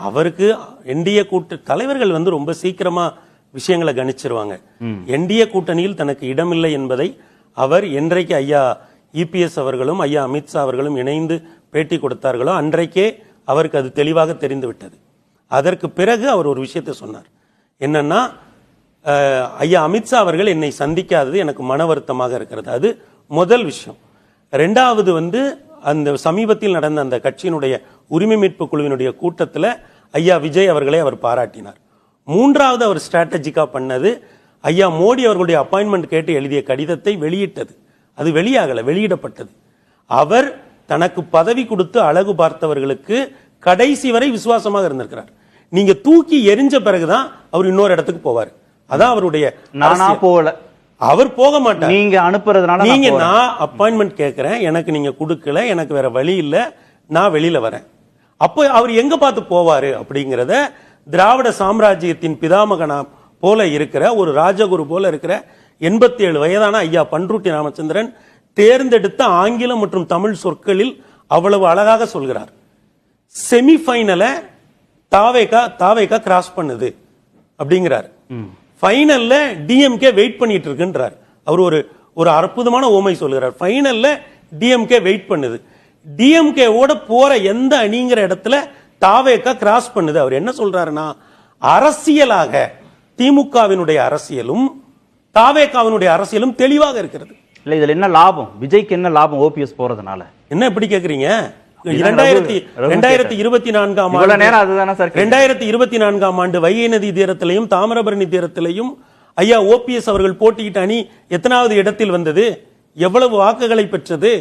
அவருக்கு என்டிஏ கூட்ட தலைவர்கள் ரொம்ப சீக்கிரமா விஷயங்களை கணிச்சிருவாங்க. என்டிஏ கூட்டணியில் தனக்கு இடமில்லை என்பதை அவர் என்றைக்கு ஐயா இபிஎஸ் அவர்களும் ஐயா அமித்ஷா அவர்களும் இணைந்து பேட்டி கொடுத்தார்களோ அன்றைக்கே அவருக்கு அது தெளிவாக தெரிந்து விட்டது. அதற்கு பிறகு அவர் ஒரு விஷயத்தை சொன்னார். என்னன்னா, ஐயா அமித்ஷா அவர்கள் என்னை சந்திக்காதது எனக்கு மன வருத்தமாக இருக்கிறது. அது முதல் விஷயம். ரெண்டாவது அந்த சமீபத்தில் நடந்த அந்த கட்சியினுடைய உரிமை மீட்பு குழுவினுடைய கூட்டத்தில் ஐயா விஜய் அவர்களை அவர் பாராட்டினார். மூன்றாவது அவர் ஸ்ட்ராட்டஜிக்கா பண்ணது, ஐயா மோடி அவர்களுடைய அப்பாயின்மெண்ட் கேட்டு எழுதிய கடிதத்தை வெளியிட்டது. அது வெளியாகல, வெளியிடப்பட்டது. அவர் தனக்கு பதவி கொடுத்து அழகு பார்த்தவர்களுக்கு கடைசி வரை விசுவாசமாக இருந்திருக்கிறார். நீங்க தூக்கி எரிஞ்ச பிறகுதான் அவர் இன்னொரு இடத்துக்கு போவார். அதான் அவருடைய. நானா போகல, அவர் போக மாட்டார். நீங்க அனுப்புறதுனால நீங்க நான் அப்பாயின்மெண்ட் கேட்கிறேன், எனக்கு நீங்க கொடுக்கல, எனக்கு வேற வழி இல்ல, நான் வெளியில வரேன். அப்போ அவர் எங்க பார்த்து போவாரு அப்படிங்கறத திராவிட சாம்ராஜ்யத்தின் பிதாமகனா போல இருக்கிற ஒரு ராஜகுரு போல இருக்கிற 87 வயதான ஐயா பண்ருட்டி ராமச்சந்திரன் தேர்ந்தெடுத்த ஆங்கிலம் மற்றும் தமிழ் சொற்களில் அவ்வளவு அழகாக சொல்கிறார். செமிஃபைனலை தாவேகா கிராஸ் பண்ணுது அப்படிங்கிறார். ஃபைனல்ல டிஎம்கே வெயிட் பண்ணிட்டு இருக்குன்றார். அவர் ஒரு அற்புதமான ஓமை சொல்கிறார். ஃபைனல்ல டிஎம்கே வெயிட் பண்ணுது. டிஎம்கே ஓட போற எந்த அணிங்கிற இடத்துல தாவேகா கிராஸ் பண்ணுது. அவர் என்ன சொல்றாருன்னா, அரசியலாக திமுகவினுடைய அரசியலும் தாவேகாவினுடைய அரசியலும் தெளிவாக இருக்கிறது. இல்ல இதுல என்ன லாபம், விஜய்க்கு என்ன லாபம் ஓபிஎஸ் போறதுனால? என்ன எப்படி கேக்குறீங்க? 2024 ஆண்டு வைகை நதி தீரத்திலையும் தாமிரபரணி தீரத்திலையும் ஐயா ஓபிஎஸ் அவர்கள் போட்டியிட்ட அணி எத்தனாவது இடத்தில் வந்தது? எவ்வளவு வாக்குகளை பெற்றது?